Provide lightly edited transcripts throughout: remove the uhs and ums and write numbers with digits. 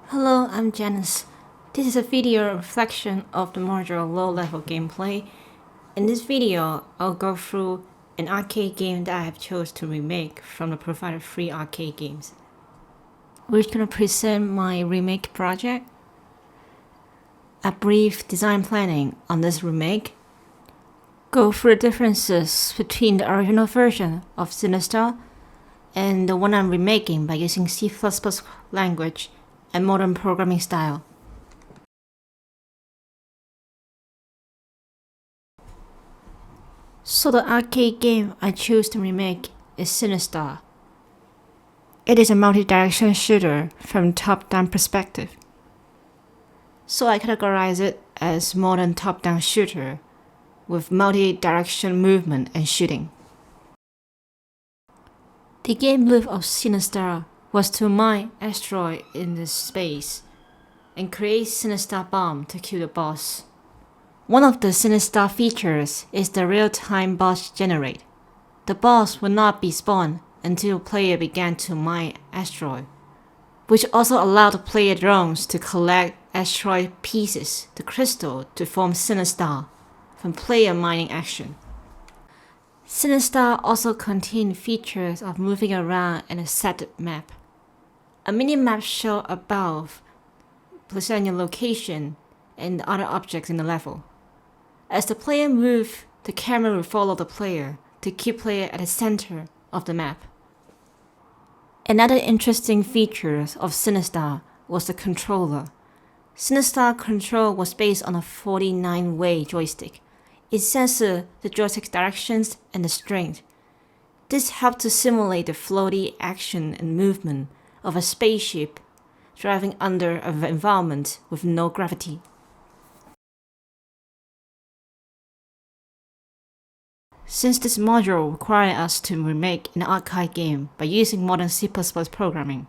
Hello, I'm Janice. This is a video reflection of the module low-level gameplay. In this video, I'll go through an arcade game that I have chose to remake from the provided free arcade games. We're gonna present my remake project, a brief design planning on this remake, go through the differences between the original version of Sinistar and the one I'm remaking by using C++ language and modern programming style. So the arcade game I choose to remake is Sinistar. It is a multi-direction shooter from top-down perspective. So I categorize it as modern top-down shooter with multi-direction movement and shooting. The game loop of Sinistar was to mine asteroid in the space and create Sinistar bomb to kill the boss. One of the Sinistar features is the real-time boss generate. The boss will not be spawned until the player began to mine asteroid, which also allowed the player drones to collect asteroid pieces, the crystal, to form Sinistar from player mining action. Sinistar also contains features of moving around in a set map. A mini-map shown above presents your location and other objects in the level. As the player moves, the camera will follow the player to keep player at the center of the map. Another interesting feature of Sinistar was the controller. Sinistar control was based on a 49-way joystick. It censored the joystick directions and the strength. This helped to simulate the floaty action and movement of a spaceship driving under an environment with no gravity. Since this module required us to remake an arcade game by using modern C++ programming,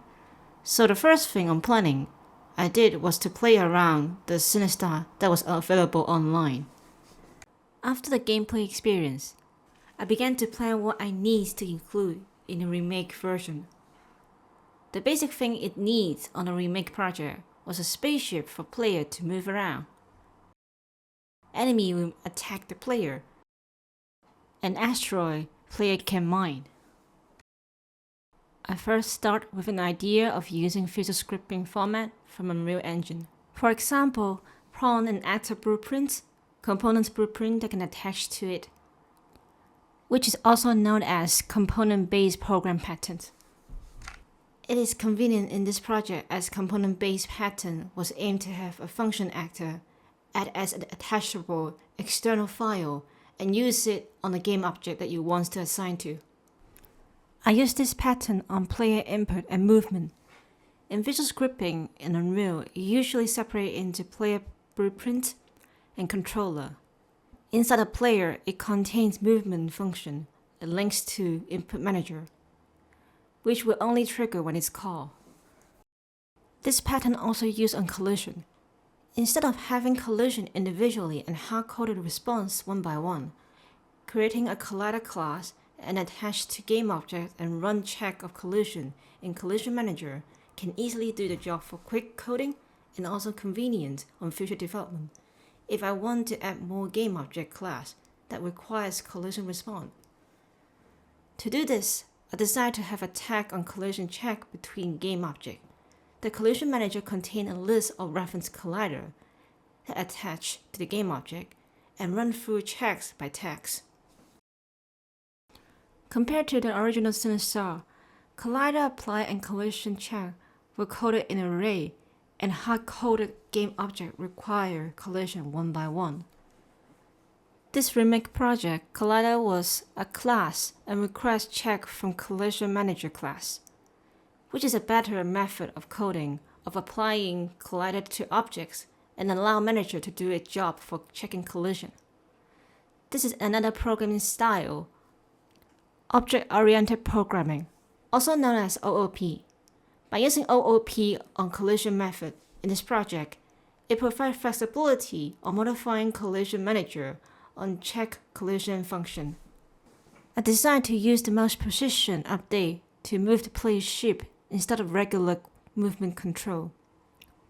so the first thing I'm planning I did was to play around the Sinistar that was available online. After the gameplay experience, I began to plan what I need to include in the remake version. The basic thing it needs on a remake project was a spaceship for player to move around. Enemy will attack the player. An asteroid player can mine. I first start with an idea of using visual scripting format from Unreal Engine. For example, prompt and actor blueprints, components blueprint that can attach to it, which is also known as component-based program patterns. It is convenient in this project as component-based pattern was aimed to have a function actor add as an attachable external file and use it on the game object that you want to assign to. I use this pattern on player input and movement. In visual scripting in Unreal, you usually separate into player blueprint and controller. Inside a player, it contains movement function and links to input manager, which will only trigger when it's called. This pattern also used on collision. Instead of having collision individually and hard-coded response one by one, creating a collider class and attach to game object and run check of collision in Collision Manager can easily do the job for quick coding and also convenient on future development if I want to add more game object class that requires collision response. To do this, I decided to have a tag on collision check between game object. The Collision Manager contains a list of reference collider that attach to the game object and run through checks by tags. Compared to the original Sinistar, collider apply and collision check were coded in an array, and hard-coded game object require collision one by one. This remake project, collider was a class and requires check from Collision Manager class, which is a better method of coding of applying collider to objects and allow manager to do its job for checking collision. This is another programming style, object-oriented programming, also known as OOP. By using OOP on collision method in this project, it provides flexibility on modifying Collision Manager on check collision function. I decided to use the mouse position update to move the player's ship instead of regular movement control.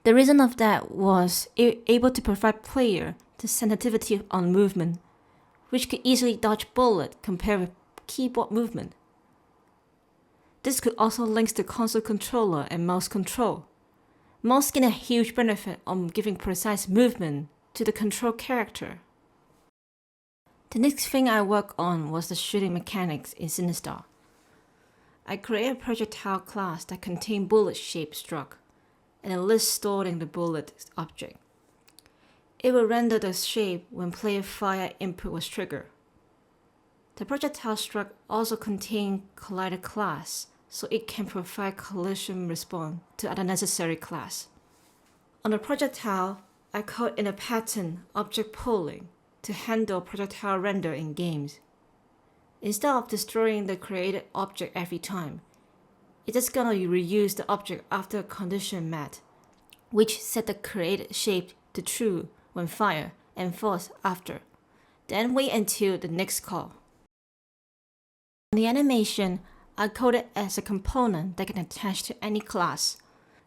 The reason of that was able to provide player the sensitivity on movement, which could easily dodge bullet compared with keyboard movement. This could also link to console controller and mouse control. Mouse gain a huge benefit on giving precise movement to the control character. The next thing I worked on was the shooting mechanics in Sinistar. I created a projectile class that contained bullet shape struck and a list storing the bullet object. It will render the shape when player fire input was triggered. The projectile struck also contained collider class, so it can provide collision response to other necessary class. On the projectile, I code in a pattern object pooling to handle projectile render in games. Instead of destroying the created object every time, it is gonna reuse the object after a condition met, which set the created shape to true when fire and false after. Then wait until the next call. On the animation, I coded as a component that can attach to any class.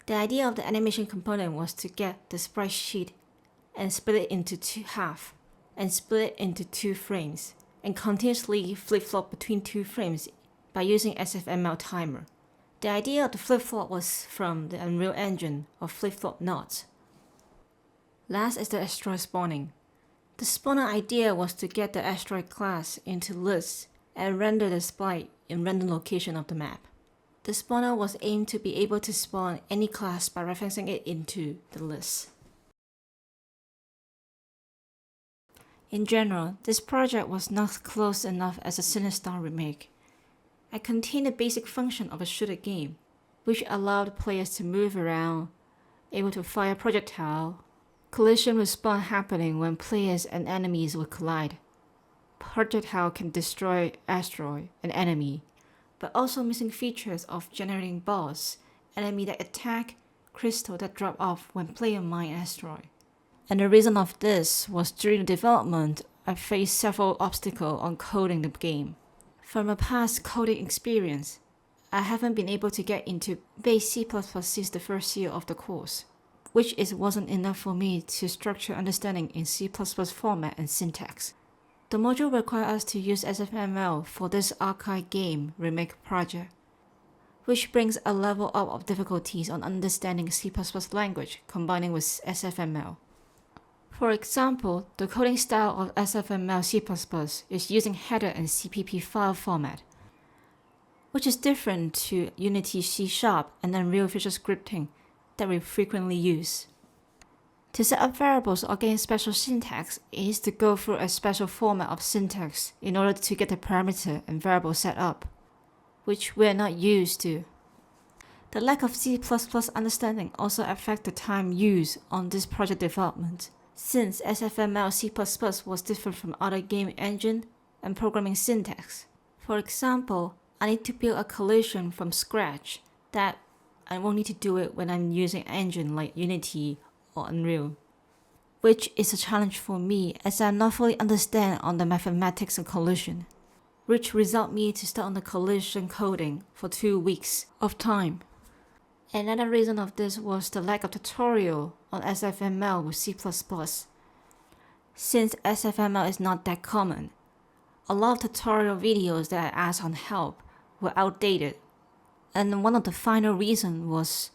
The idea of the animation component was to get the sprite sheet and split it into two halves, and split it into 2 frames, and continuously flip-flop between 2 frames by using SFML timer. The idea of the flip-flop was from the Unreal Engine of flip-flop nodes. Last is the asteroid spawning. The spawner idea was to get the asteroid class into lists and render the sprite in random location of the map. The spawner was aimed to be able to spawn any class by referencing it into the list. In general, this project was not close enough as a Sinistar remake. I contained a basic function of a shooter game, which allowed players to move around, able to fire projectile, collision response happening when players and enemies would collide. Projectile can destroy asteroid and enemy, but also missing features of generating balls, enemy that attack, crystal that drop off when player mine asteroid. And the reason of this was during the development, I faced several obstacles on coding the game. From a past coding experience, I haven't been able to get into base C++ since the first year of the course, which wasn't enough for me to structure understanding in C++ format and syntax. The module requires us to use SFML for this archive game remake project, which brings a level up of difficulties on understanding C++ language combining with SFML. For example, the coding style of SFML C++ is using header and CPP file format, which is different to Unity C# and Unreal Visual Scripting that we frequently use. To set up variables or gain special syntax is to go through a special format of syntax in order to get the parameter and variable set up, which we are not used to. The lack of C++ understanding also affects the time used on this project development, since SFML C++ was different from other game engine and programming syntax. For example, I need to build a collision from scratch that I won't need to do it when I'm using engine like Unity or Unreal, which is a challenge for me as I not fully understand on the mathematics of collision, which result me to start on the collision coding for 2 weeks of time. Another reason of this was the lack of tutorial on SFML with C++. Since SFML is not that common, a lot of tutorial videos that I asked on help were outdated, and one of the final reasons was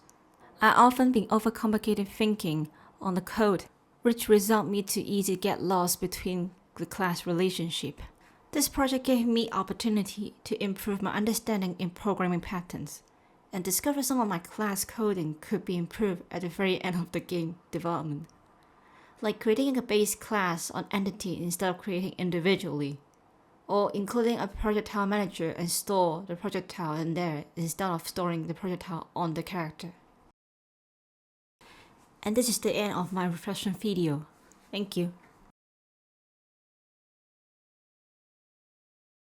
I often been overcomplicated thinking on the code, which result me to easily get lost between the class relationship. This project gave me opportunity to improve my understanding in programming patterns, and discover some of my class coding could be improved at the very end of the game development, like creating a base class on entity instead of creating individually, or including a projectile manager and store the projectile in there instead of storing the projectile on the character. And this is the end of my reflection video. Thank you.